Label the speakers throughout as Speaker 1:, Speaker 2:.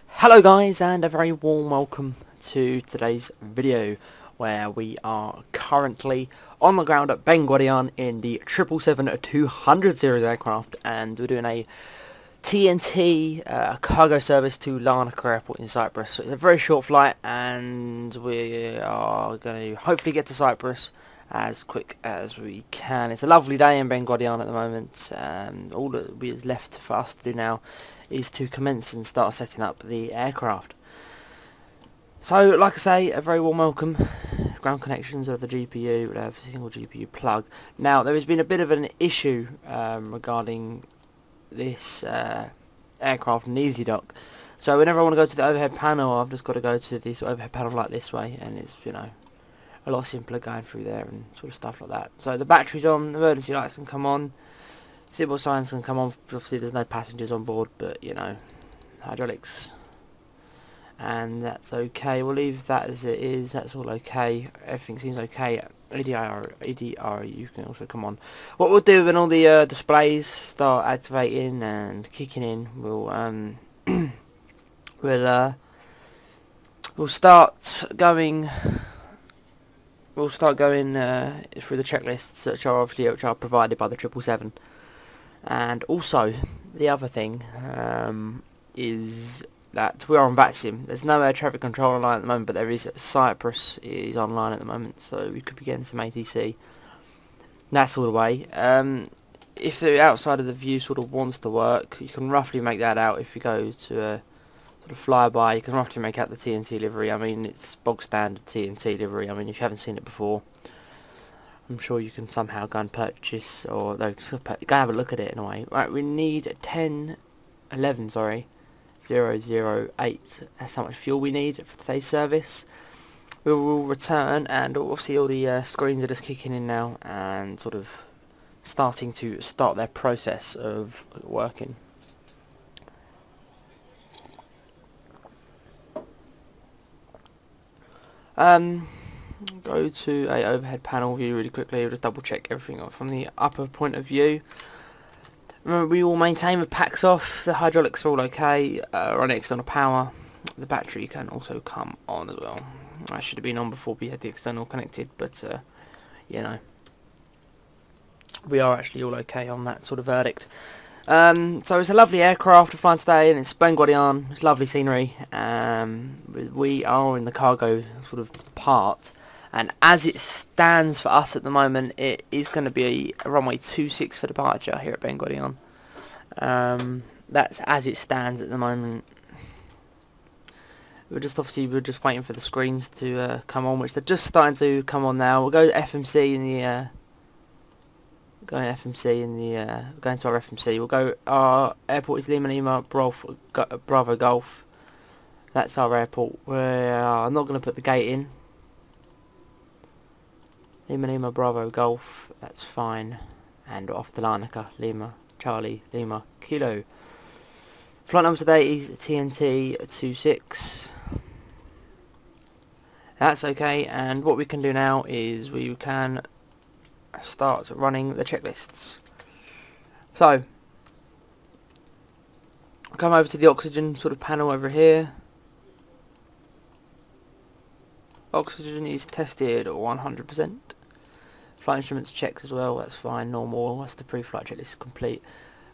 Speaker 1: Hello guys, and a very warm welcome to today's video where we are currently on the ground at Ben Gurion in the 777-200 series aircraft, and we're doing a TNT cargo service to Larnaca Airport in Cyprus. So it's a very short flight and we are going to hopefully get to Cyprus as quick as we can. It's a lovely day in Ben Gurion at the moment. All that is left for us to do now is to commence and start setting up the aircraft. So, like I say, a very warm welcome. Ground connections of the GPU, we'll have a single GPU plug. Now, there has been a bit of an issue regarding this aircraft and Easy Dock. So whenever I want to go to the overhead panel, I've just got to go to this overhead panel like this way, and it's, you know, a lot simpler going through there and sort of stuff like that. So the battery's on, the emergency lights can come on, signal signs can come on. Obviously there's no passengers on board, but you know, hydraulics, and that's okay. We'll leave that as it is. That's all okay. Everything seems okay. EDR, you can also come on. What we'll do when all the displays start activating and kicking in, we'll start going. We'll start going through the checklists which are provided by the 777. And also, the other thing is that we are on Vatsim. There's no air traffic control online at the moment, but there is. Cyprus is online at the moment, so we could be getting some ATC. That's all the way. If the outside of the view sort of wants to work, you can roughly make that out if you go to a sort of flyby. You can roughly make out the TNT livery. I mean, it's bog standard TNT livery. I mean, if you haven't seen it before, I'm sure you can somehow go and purchase, or no, go have a look at it in a way. Right, we need 1011, sorry, 008. That's how much fuel we need for today's service. We will return, and obviously all the screens are just kicking in now and sort of starting to start their process of working. Go to a overhead panel view really quickly. We'll just double check everything from the upper point of view. Remember, we will maintain the packs off. The hydraulics are all okay. Run external power. The battery can also come on as well. I should have been on before we had the external connected, but you know, we are actually all okay on that sort of verdict. So it's a lovely aircraft to fly today, and it's Ben Gurion. It's lovely scenery. We are in the cargo sort of part, and as it stands for us at the moment, it is going to be a runway 26 for departure here at Ben Gurion. That's as it stands at the moment. We're just waiting for the screens to come on, which they're just starting to come on now. We'll go to FMC in the going to our FMC. We'll go. Our airport is Lima Bravo Golf. That's our airport. I'm not going to put the gate in. Lima Bravo Golf. That's fine. And off to Larnaca. Lima Charlie Lima Kilo. Flight number today is TNT26. That's okay. And what we can do now is we can start running the checklists. So, come over to the oxygen sort of panel over here. Oxygen is tested 100%. Flight instruments checked as well, that's fine, normal. That's the pre-flight checklist complete.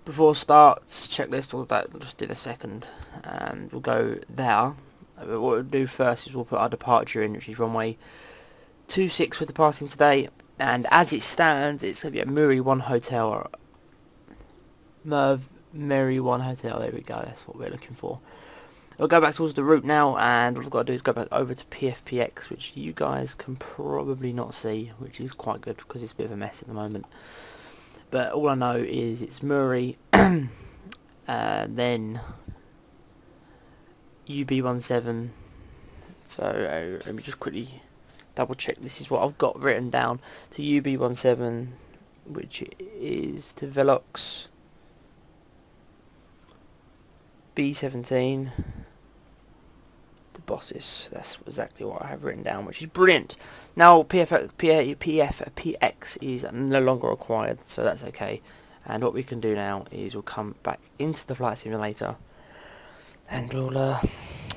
Speaker 1: Before starts, checklist, all that, we'll just do the second. And we'll go there. What we'll do first is we'll put our departure in, which is runway 26 for departing today. And as it stands, it's going to be a Muri 1 Hotel, or Mary 1 Hotel, there we go, that's what we're looking for. We'll go back towards the route now, and what we've got to do is go back over to PFPX, which you guys can probably not see, which is quite good because it's a bit of a mess at the moment. But all I know is it's Muri, then Llbg-Lclk. So let me just quickly double check, this is what I've got written down. To Llbg-Lclk, which is to Velox B17 the bosses. That's exactly what I have written down, which is brilliant. Now PFPX is no longer required, so that's okay. And what we can do now is we'll come back into the flight simulator And we'll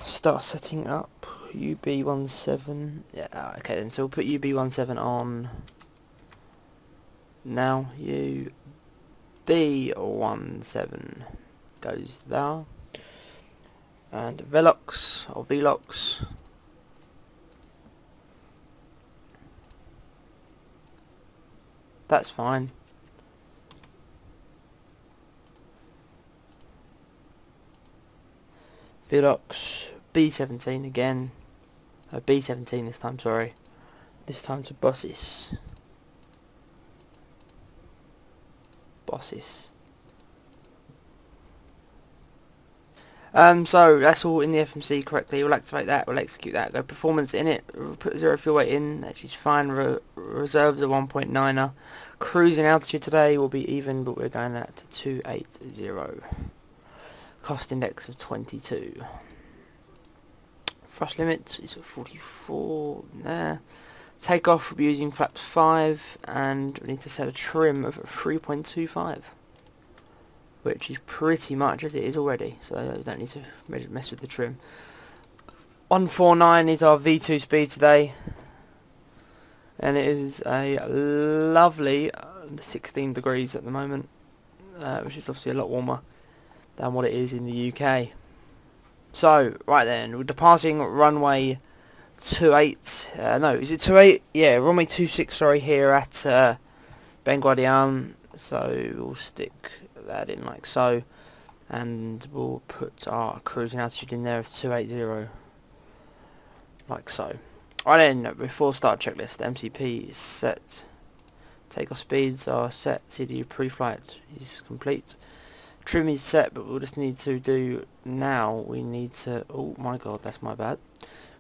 Speaker 1: start setting up Llbg-Lclk. Yeah, okay then, so we'll put Llbg-Lclk on now. Llbg-Lclk goes there. And Velox, or Velox, that's fine. Velox, B17 again. B17 this time, sorry. This time to Bossis. So that's all in the FMC correctly. We'll activate that, we'll execute that, go performance in it, we'll put 0 fuel weight in, that's just fine. Reserves are 1.9er. Cruising altitude today will be even, but we're going at 280. Cost index of 22. Thrust limit is 44 there. Takeoff, we'll be using flaps 5, and we need to set a trim of 3.25. Which is pretty much as it is already, so I don't need to mess with the trim. 149 is our V2 speed today, and it is a lovely 16 degrees at the moment, which is obviously a lot warmer than what it is in the UK. So, right then, we're departing runway 28, no, is it 28? Yeah, runway 26, sorry, here at Llbg-Lclk, so we'll stick that in like so, and we'll put our cruising altitude in there of 280 like so. Right then, before start checklist, MCP is set, takeoff speeds are set, CDU pre-flight is complete, trim is set, but we'll just need to do now, we need to, oh my god, that's my bad,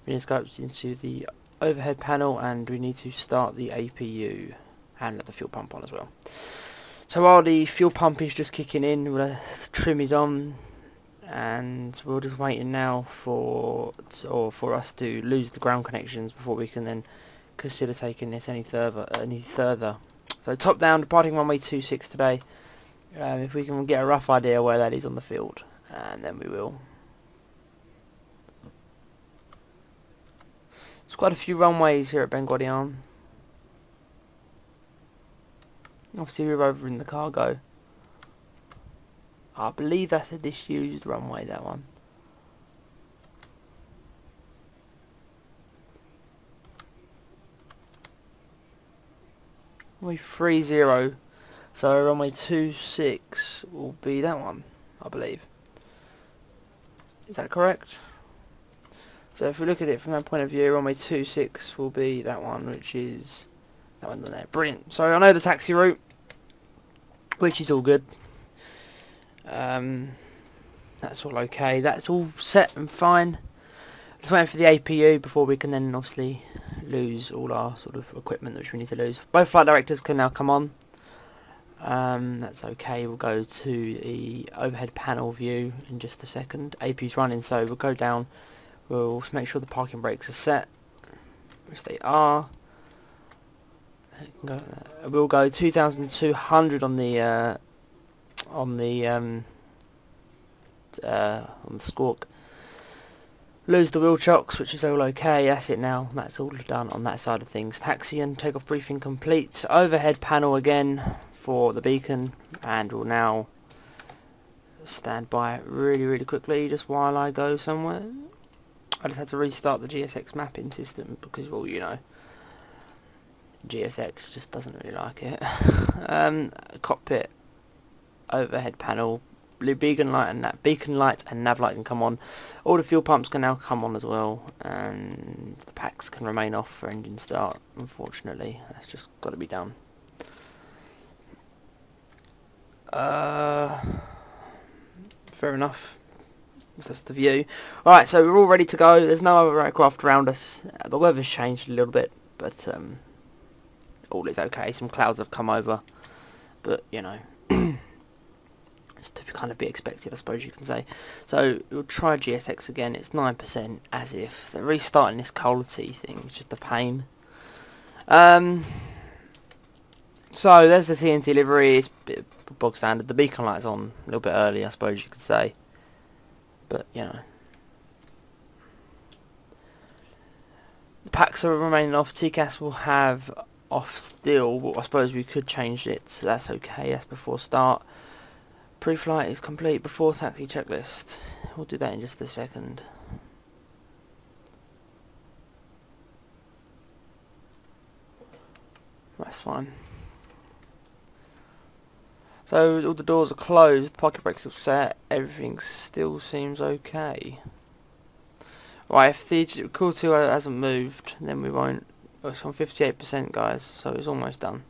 Speaker 1: we need to go up into the overhead panel and we need to start the APU and let the fuel pump on as well. So while the fuel pump is just kicking in, the trim is on, and we're just waiting now for us to lose the ground connections before we can then consider taking this any further. So top down, departing runway 26 today. If we can get a rough idea where that is on the field, and then we will. There's quite a few runways here at Llbg-Lclk. Obviously we're over in the cargo. I believe that's a disused runway, that one. Runway 30, so runway 26 will be that one, I believe. Is that correct? So if we look at it from that point of view, runway 26 will be that one, which is that one there. Brilliant. So I know the taxi route, which is all good. That's all okay. That's all set and fine. Just waiting for the APU before we can then obviously lose all our sort of equipment which we need to lose. Both flight directors can now come on. That's okay. We'll go to the overhead panel view in just a second. APU's running, so we'll go down. We'll make sure the parking brakes are set, which they are. We'll go 2,200 on the squawk. Lose the wheel chocks, which is all okay. That's it now. That's all done on that side of things. Taxi and takeoff briefing complete. Overhead panel again for the beacon, and we'll now stand by really quickly just while I go somewhere. I just had to restart the GSX mapping system because, well, you know, GSX just doesn't really like it. Cockpit, overhead panel, blue beacon light and nav light can come on. All the fuel pumps can now come on as well, and the packs can remain off for engine start. Unfortunately, that's just got to be done. Fair enough. That's the view. Alright, so we're all ready to go. There's no other aircraft around us. The weather's changed a little bit, but all is okay. Some clouds have come over, but you know, it's to kind of be expected, I suppose you can say. So we'll try GSX again. It's 9%, as if they're restarting this quality thing. It's just a pain. So there's the TNT livery. It's a bit bog standard. The beacon light's on a little bit early, I suppose you could say. But you know, the packs are remaining off. TCAS will have off still, but I suppose we could change it, so that's okay. That's before start. Pre-flight is complete before taxi checklist. We'll do that in just a second. That's fine. So all the doors are closed, parking brake's still set, everything still seems okay. Right, if the call to hasn't moved, then we won't. It's on 58%, guys, so it's almost done.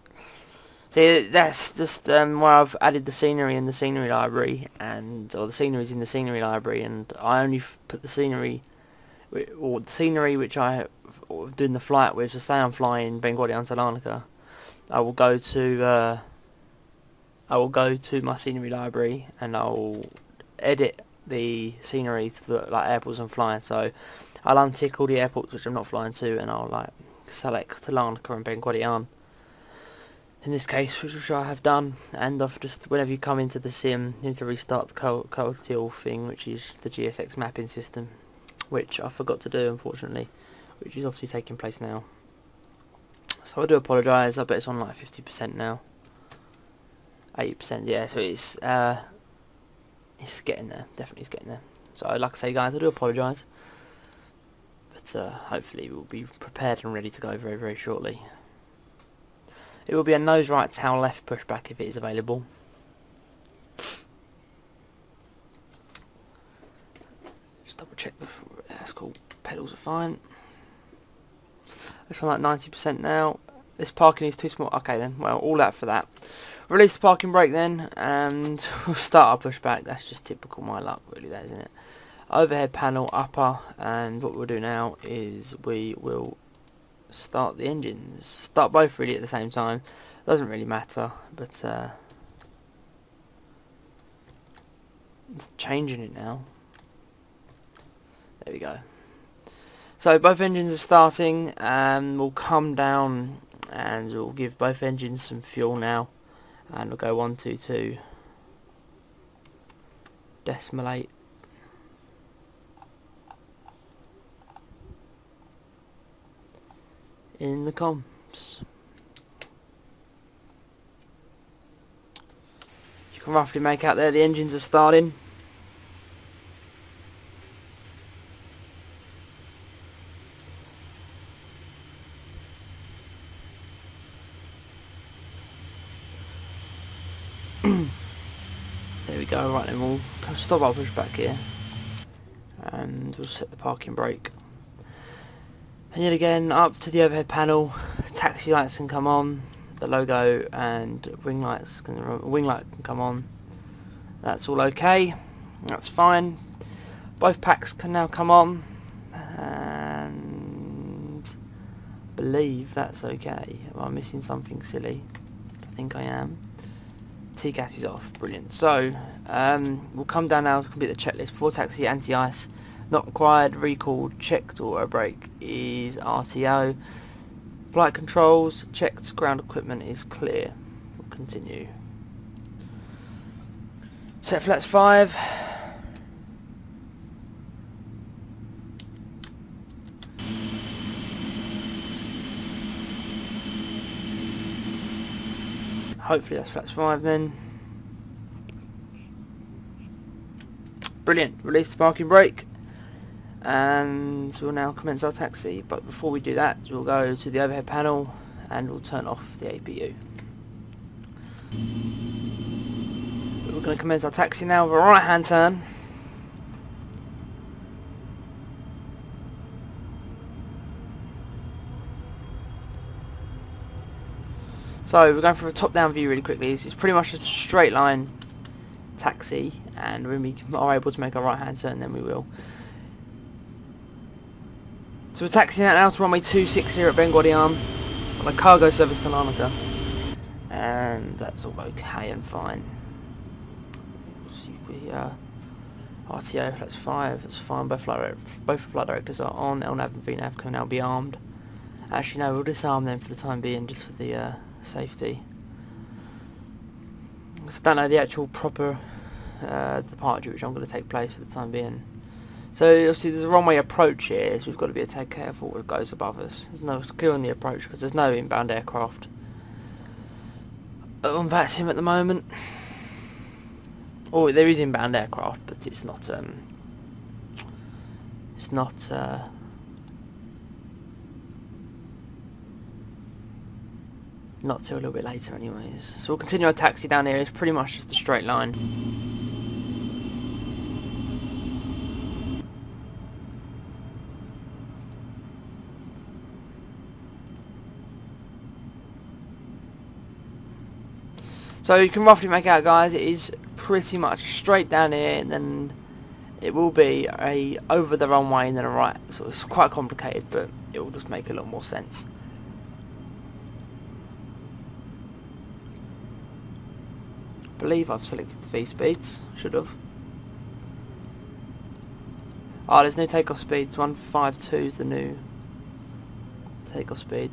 Speaker 1: See, that's just where I've added the scenery in the scenery library, or the scenery's in the scenery library, and I only put the scenery, or the scenery which I doing the flight with. So say I'm flying Llbg-Lclk to Larnaca, I will go to my scenery library and I'll edit the scenery to look like airports I'm flying. So I'll untick all the airports which I'm not flying to, and I'll like select Larnaca and Llbg-Lclk in this case, which I have done. And I've just, whenever you come into the sim, you need to restart the Coatil thing, which is the GSX mapping system, which I forgot to do unfortunately, which is obviously taking place now. So I do apologise. I bet it's on like 50% now. 80%, yeah. So it's getting there. Definitely, it's getting there. So like I say, guys, I do apologise, but hopefully we'll be prepared and ready to go very, very shortly. It will be a nose right, tail left pushback if it is available. Just double check that's cool. Pedals are fine. It's on like 90% now. This parking is too small. Okay then, well, all that for that. Release the parking brake then, and we'll start our pushback. That's just typical my luck, really, that, isn't it? Overhead panel upper, and what we'll do now is we will start the engines. Start both really at the same time. Doesn't really matter, but it's changing it now. There we go. So both engines are starting, and we'll come down and we'll give both engines some fuel now, and we'll go 1, 2, 2, decimate. In the comps. You can roughly make out there the engines are starting. There we go. Right then, we'll stop our pushback here, and we'll set the parking brake. And yet again, up to the overhead panel, taxi lights can come on, the logo and wing light can come on. That's all okay. That's fine. Both packs can now come on, and I believe that's okay. Am I missing something silly? I think I am. TCAS is off. Brilliant. So we'll come down now to complete the checklist. Before taxi, anti-ice not required, recalled, checked auto brake is RTO, flight controls checked, ground equipment is clear. We'll continue. Set flaps 5. Hopefully that's flaps 5 then. Brilliant. Release the parking brake, and we'll now commence our taxi. But before we do that, we'll go to the overhead panel and we'll turn off the APU. We're going to commence our taxi now with a right hand turn. So we're going for a top down view really quickly. It's pretty much a straight line taxi, and when we are able to make a right hand turn, then we will. So we're taxiing out now to runway 26 here at Llbg-Lclk on a cargo service to Larnaca, and that's all okay and fine. We'll see if we RTO, that's 5, that's fine. Both flight directors are on. LNAV and VNAV can now be armed. Actually no, we'll disarm them for the time being, just for the safety. So I don't know the actual proper departure, which I'm going to take place for the time being. So obviously there's a runway approach here, so we've got to be take careful what goes above us. There's no skill on the approach because there's no inbound aircraft on Vatsim at the moment. Oh, there is inbound aircraft, but it's not not till a little bit later anyways. So we'll continue our taxi down here. It's pretty much just a straight line. So you can roughly make out, guys, it is pretty much straight down here, and then it will be a over the runway and then a right. So it's quite complicated, but it will just make a lot more sense. I believe I've selected the V speeds. Should have. Oh, there's new takeoff speeds. 152 is the new takeoff speed.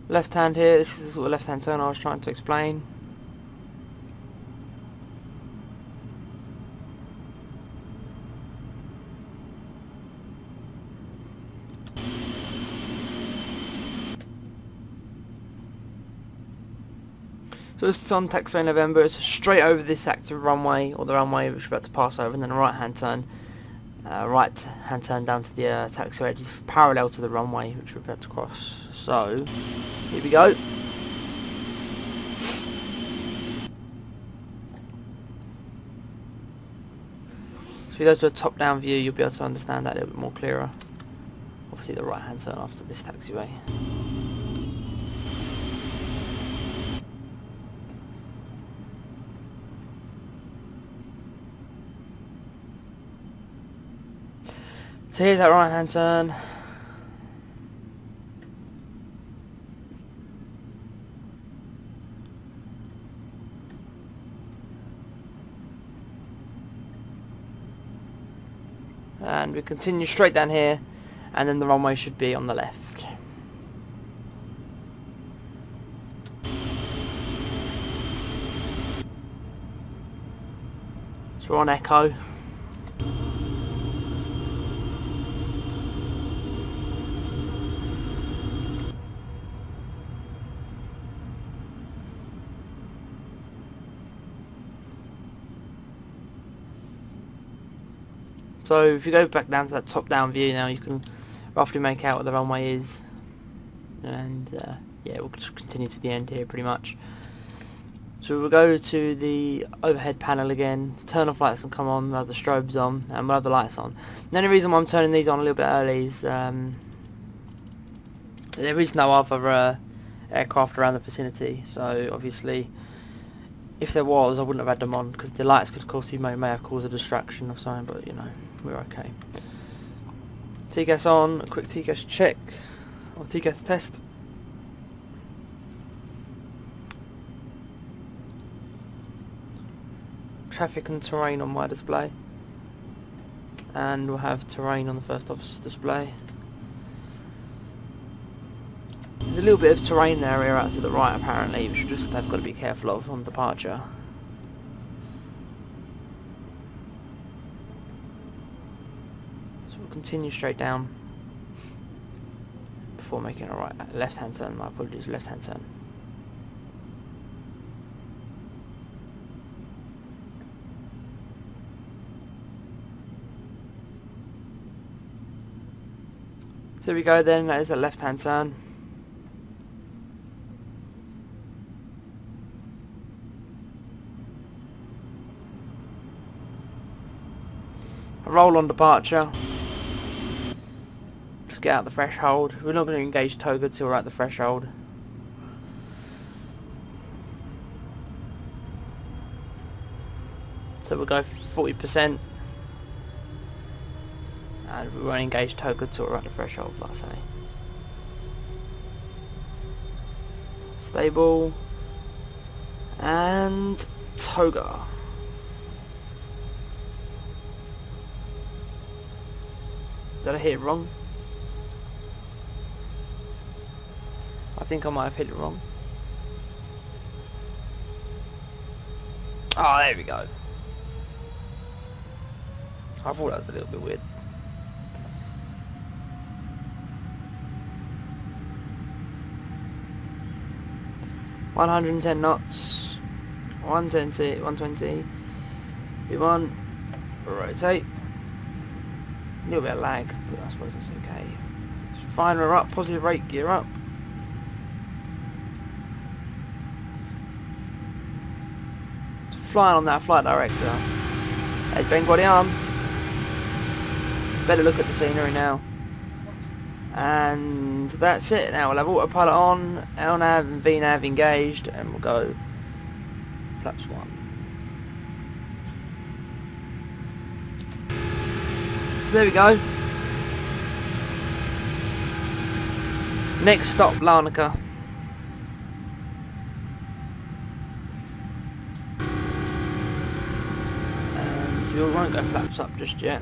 Speaker 1: Left hand here, this is the sort of left hand turn I was trying to explain. So this is on taxiway November. It's straight over this active runway, or the runway which we're about to pass over, and then a right hand turn down to the taxiway, which is parallel to the runway which we're about to cross. So here we go. So if you go to a top down view, you'll be able to understand that a little bit more clearer. Obviously the right hand turn after this taxiway. So here's that right hand turn. And we continue straight down here, and then the runway should be on the left. So we're on Echo. So if you go back down to that top down view now, you can roughly make out what the runway is. And yeah, we'll just continue to the end here pretty much. So we'll go to the overhead panel again, turn off lights and come on, we'll have the strobes on, and we'll have the lights on. And the only reason why I'm turning these on a little bit early is there is no other aircraft around the vicinity, so obviously if there was I wouldn't have had them on, because the lights could of course may have caused a distraction of something, but you know, we're okay. TCAS on, a quick TCAS check, or TCAS test. Traffic and terrain on my display, and we'll have terrain on the first officer's display. There's a little bit of terrain area out to the right apparently, which we just have got to be careful of on departure. So we'll continue straight down before making a left hand turn. My apologies, left hand turn. So here we go then, that is a left hand turn. A roll on departure. Just get out the threshold. We're not going to engage toga till we're at the threshold. So we'll go 40%. And we won't engage toga till we're at the threshold, like I say. Stable. And toga. Did I hit it wrong? I think I might have hit it wrong. Oh, there we go. I thought that was a little bit weird. $110 knots. 120. 120. V1. Rotate. A little bit of lag, but I suppose that's okay. Fine, we're up. Positive rate, gear up. Flying on that flight director. Hey, Llbg-Lclk. Better look at the scenery now. And that's it. Now we'll have autopilot on, LNAV and VNAV engaged, and we'll go flaps 1. So there we go. Next stop, Llbg-Lclk. And we won't go flaps up just yet.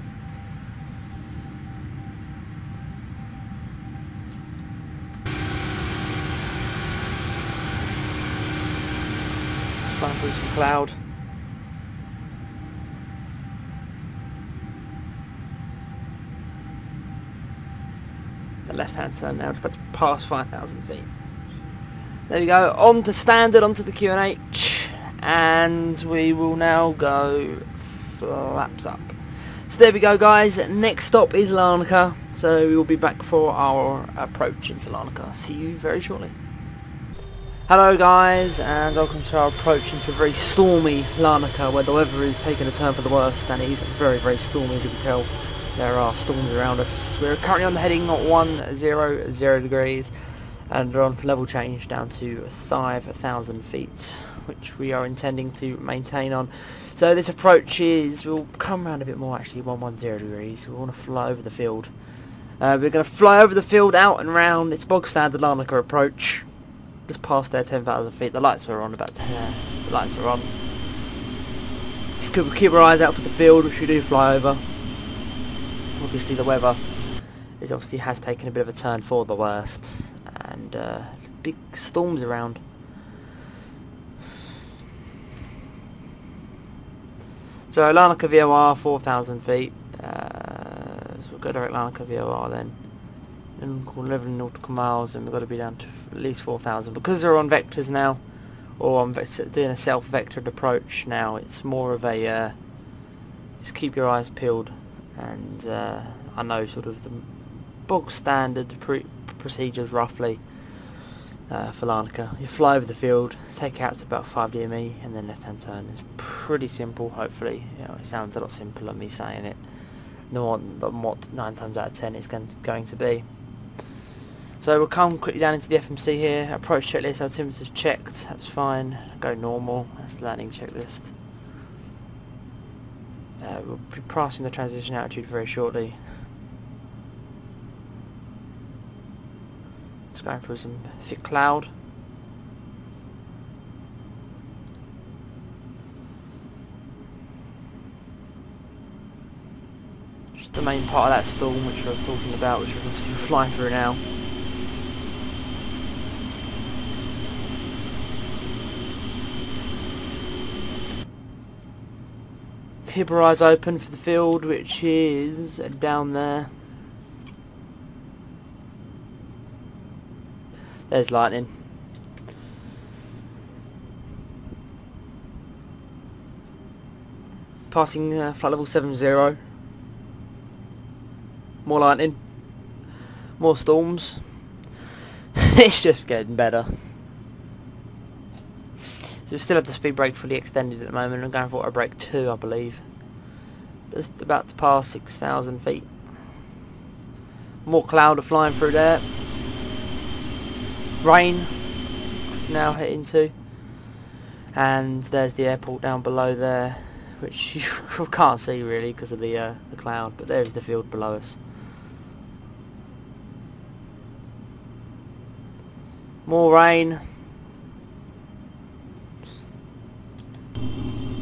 Speaker 1: Flying through some cloud. The left hand turn now, just about to pass 5,000 feet. There we go, on to standard, onto the QNH, and we will now go flaps up. So there we go guys, next stop is Llbg-Lclk, so we will be back for our approach into Llbg-Lclk. See you very shortly. Hello guys, and welcome to our approach into a very stormy Llbg-Lclk, where the weather is taking a turn for the worst, and it is very, very stormy, as you can tell. There are storms around us. We're currently on the heading 100 degrees, and we're on level change down to 5,000 feet, which we are intending to maintain on. So this approach is, we'll come around a bit more actually, 110 degrees. We want to fly over the field. We're going to fly over the field, out and round. It's bog standard Llbg-Lclk approach. Just past there, 10,000 feet. The lights are on, about 10. The lights are on. Just keep our eyes out for the field, which we do fly over. Obviously the weather has taken a bit of a turn for the worst, and big storms around. So Llbg-Lclk VOR 4,000 feet. So we'll go direct Llbg-Lck VOR then. And 11 nautical miles, and we've got to be down to at least 4,000 because we're on vectors now, or I'm doing a self-vectored approach now. It's more of a just keep your eyes peeled, and I know sort of the bog standard procedures roughly for Llbg-Lck. You fly over the field, take out to about 5 DME, and then left-hand turn. It's pretty simple. Hopefully, you know, it sounds a lot simpler than me saying it than what 9 times out of 10 it's going to be. So we'll come quickly down into the FMC here. Approach checklist, altimeter's checked, that's fine. Go normal, that's the landing checklist. We'll be passing the transition altitude very shortly. Just going through some thick cloud. Just the main part of that storm which I was talking about, which we're obviously flying through now. Keep our eyes open for the field, which is down there. There's lightning. Passing flight level 70. More lightning. More storms. It's just getting better. So we still have the speed brake fully extended at the moment. I'm going for auto brake 2, I believe. Just about to pass 6,000 feet. More cloud are flying through there. Rain now hitting too. And there's the airport down below there, which you can't see really because of the cloud, but there's the field below us. More rain.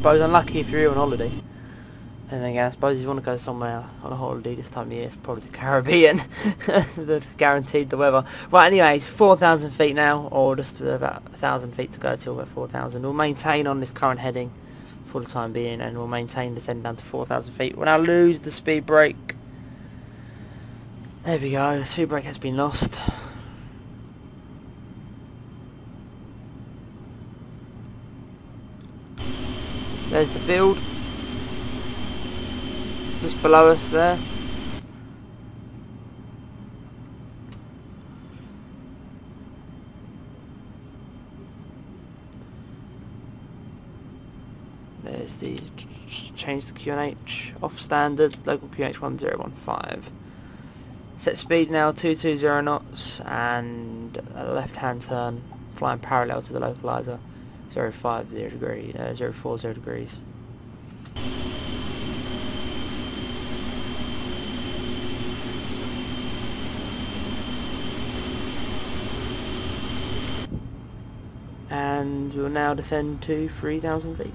Speaker 1: suppose unlucky if you're here on holiday. And then again, I suppose if you want to go somewhere on a holiday this time of year, it's probably the Caribbean. They've guaranteed the weather. Right, anyways, 4,000 feet now, or just about 1,000 feet to go till we're 4,000. We'll maintain on this current heading for the time being, and we'll maintain descending down to 4,000 feet. We'll now lose the speed brake. There we go, the speed brake has been lost. There's the field. Just below us there. There's the change the QNH off standard, local QNH 1015. Set speed now 220 knots and a left hand turn flying parallel to the localizer 050 degree, 040 degrees. And we'll now descend to 3,000 feet.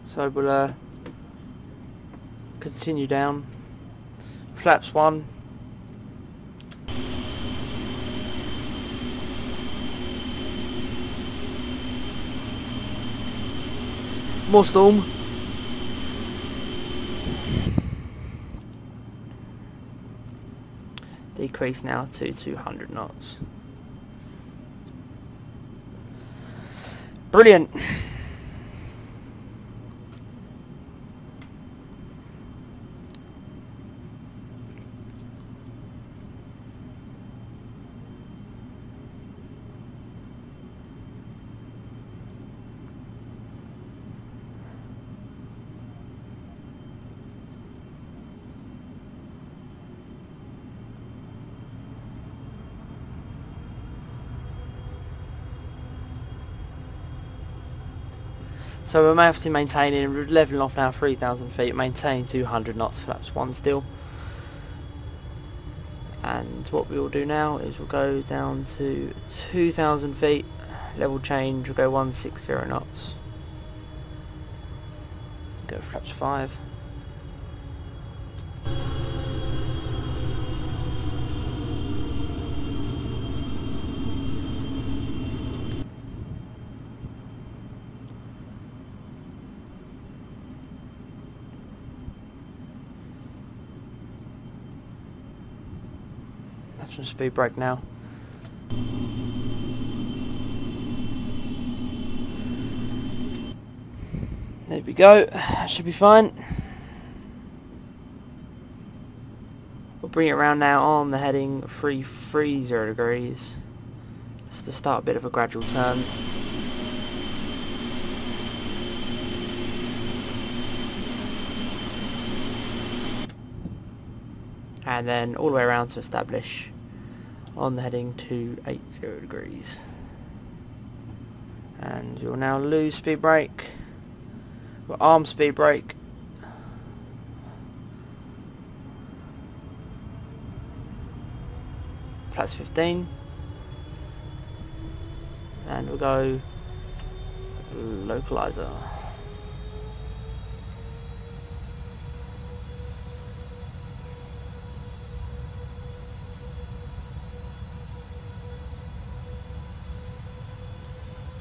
Speaker 1: So we'll continue down. Flaps 1. More storm. Decrease now to 200 knots. Brilliant. So we're obviously maintaining, we're levelling off now 3,000 feet, maintaining 200 knots, flaps 1 still. And what we will do now is we'll go down to 2,000 feet, level change, we'll go 160 knots. Go flaps 5. Have some speed brake now. There we go, that should be fine. We'll bring it around now on the heading 330 degrees, just to start a bit of a gradual turn. And then all the way around to establish on the heading 280 degrees. And you'll now lose speed brake. We'll arm speed brake. Flaps 15. And we'll go localizer.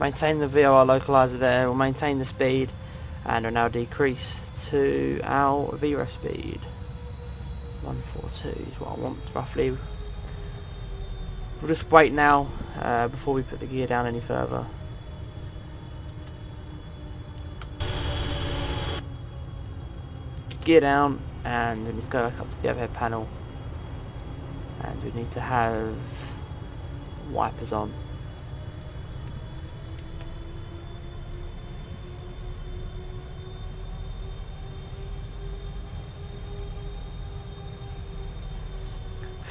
Speaker 1: Maintain the VOR localizer there, we'll maintain the speed, and we'll now decrease to our VREF speed. 142 is what I want roughly. We'll just wait now before we put the gear down any further. Gear down, and we need to go back up to the overhead panel, and we need to have wipers on.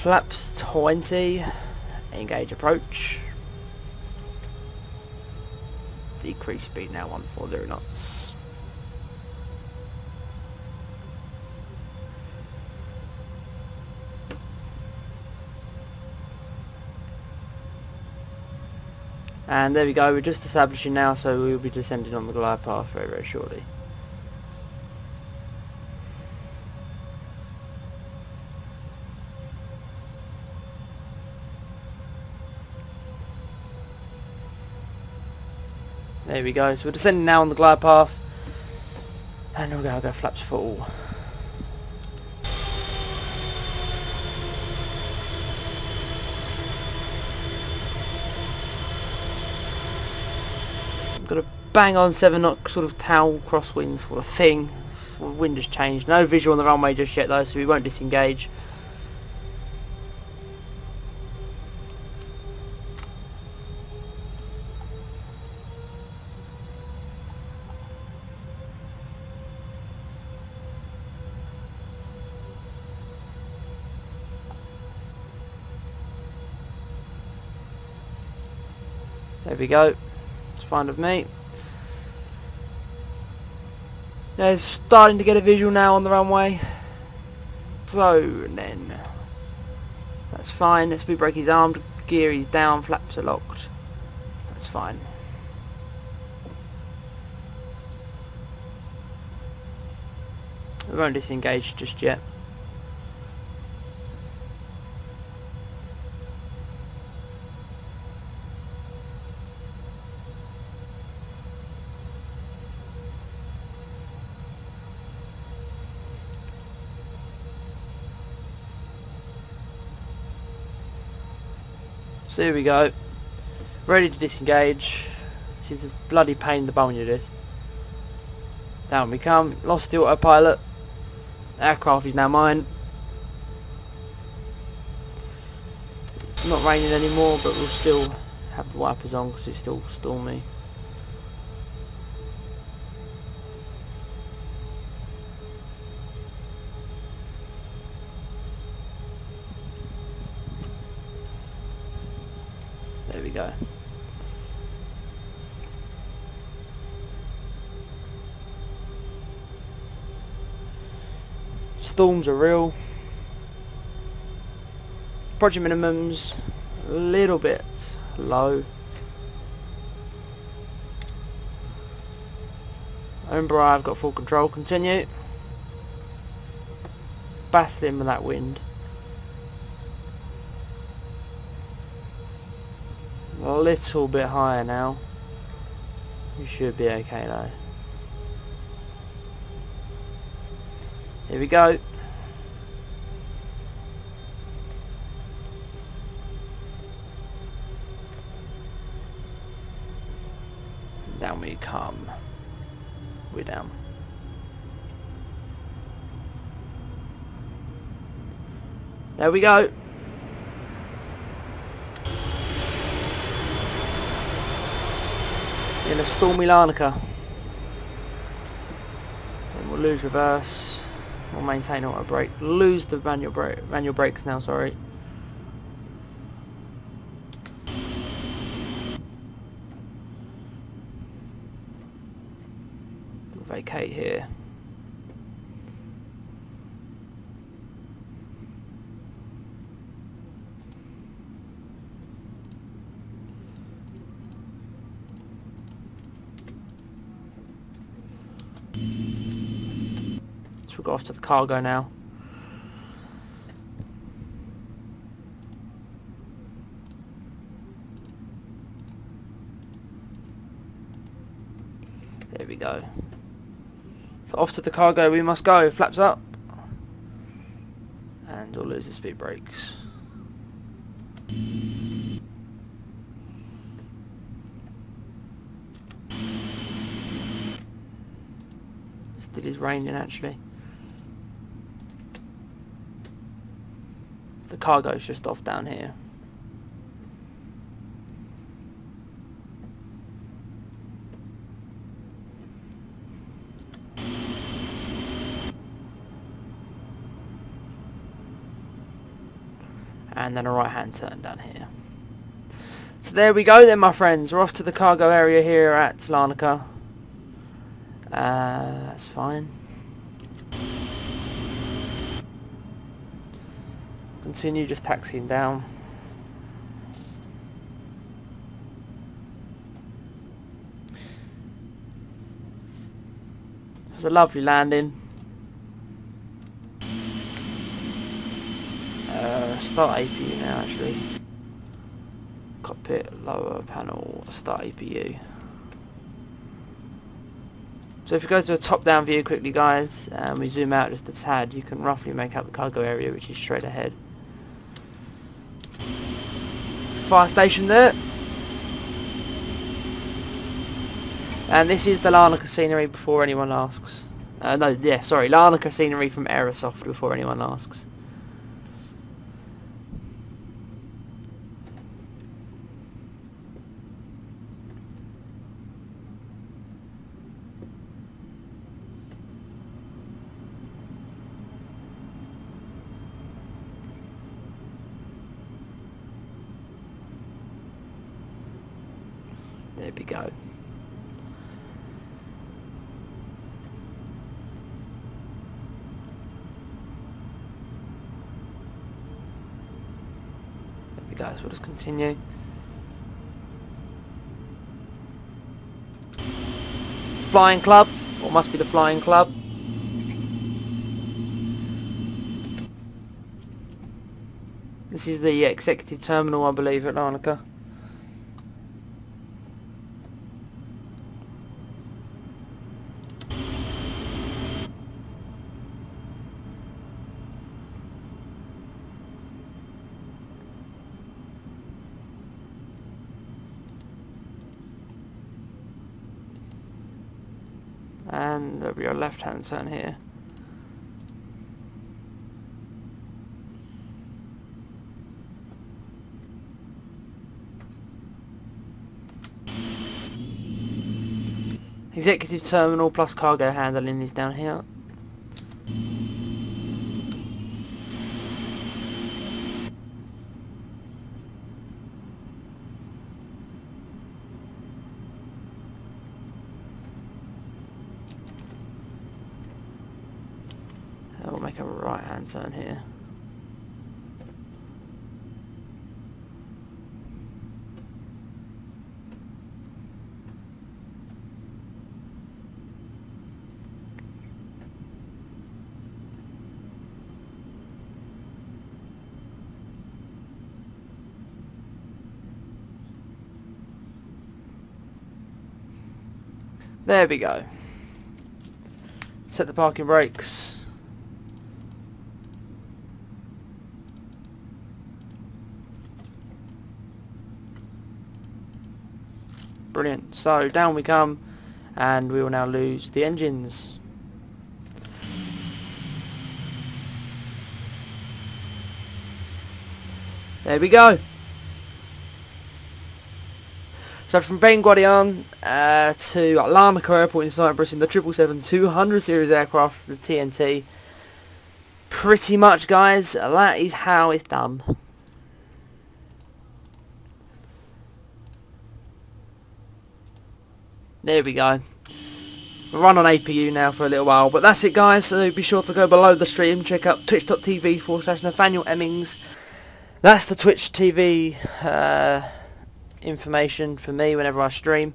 Speaker 1: Flaps 20, engage approach. Decrease speed now 140 knots. And there we go, we're just establishing now, so we will be descending on the glide path very, very shortly. There we go, so we're descending now on the glide path, and we're going to go flaps full. Got a bang on 7 knot sort of tail crosswind sort of thing. Wind has changed. No visual on the runway just yet though, so we won't disengage. There we go. It's fine with me. Yeah, it's starting to get a visual now on the runway. So then, that's fine. Speed brake is armed, gear is down, flaps are locked. That's fine. We won't disengage just yet. So here we go, ready to disengage. This is a bloody pain in the bum, you this. Down we come, lost the autopilot. Aircraft is now mine. It's not raining anymore, but we'll still have the wipers on because it's still stormy. There we go. Storms are real. Project minimums a little bit low. Remember, I've got full control. Continue. Battling with that wind. A little bit higher now. You should be okay though. Here we go. Down we come. We're down. There we go. In a stormy Larnaca. And we'll lose reverse. We'll maintain auto brake. Lose the manual brakes now, sorry. We'll vacate here. So we'll go off to the cargo now. There we go. So off to the cargo we must go. Flaps up. And we'll lose the speed brakes. Still is raining actually. The cargo's just off down here. and then a right hand turn down here. So there we go then, my friends. We're off to the cargo area here at Llbg-Lclk. That's fine. Continue just taxiing down. It's a lovely landing. Start APU now actually. Cockpit, lower panel, start APU. So if you go to a top down view quickly guys, and we zoom out just a tad, you can roughly make out the cargo area, which is straight ahead. There's a fire station there. And this is the Llbg-Lclk scenery before anyone asks. Llbg-Lclk scenery from Aerosoft before anyone asks. There we go. There we go, so we'll just continue. Flying Club, or must be the Flying Club. This is the executive terminal, I believe, at Llbg-Lclk. And there'll be a left hand turn here. Executive terminal plus cargo handling is down here. We'll make a right hand turn here. There we go. Set the parking brakes. Brilliant. So down we come, and we will now lose the engines. There we go. So from Ben Guardian to Llbg-Lclk Airport in Cyprus in the 777-200 series aircraft with TNT. Pretty much, guys, that is how it's done. There we go. We'll run on APU now for a little while, but that's it, guys. So be sure to go below the stream, check out twitch.tv/Nathaniel Emmings. That's the Twitch TV information for me whenever I stream.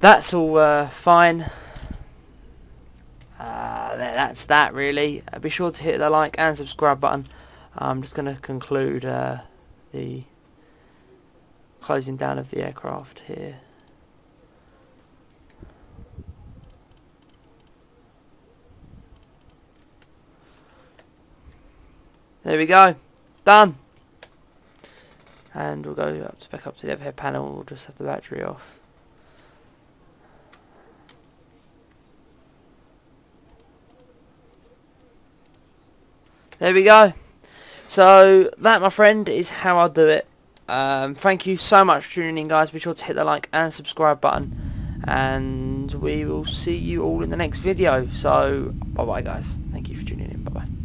Speaker 1: That's all fine. That's that really. Be sure to hit the like and subscribe button. I'm just going to conclude the closing down of the aircraft here. There we go, done. And we'll go back up to the overhead panel. We'll just have the battery off. There we go. So that, my friend, is how I do it. Thank you so much for tuning in, guys. Be sure to hit the like and subscribe button, and we will see you all in the next video. So bye bye, guys. Thank you for tuning in. Bye bye.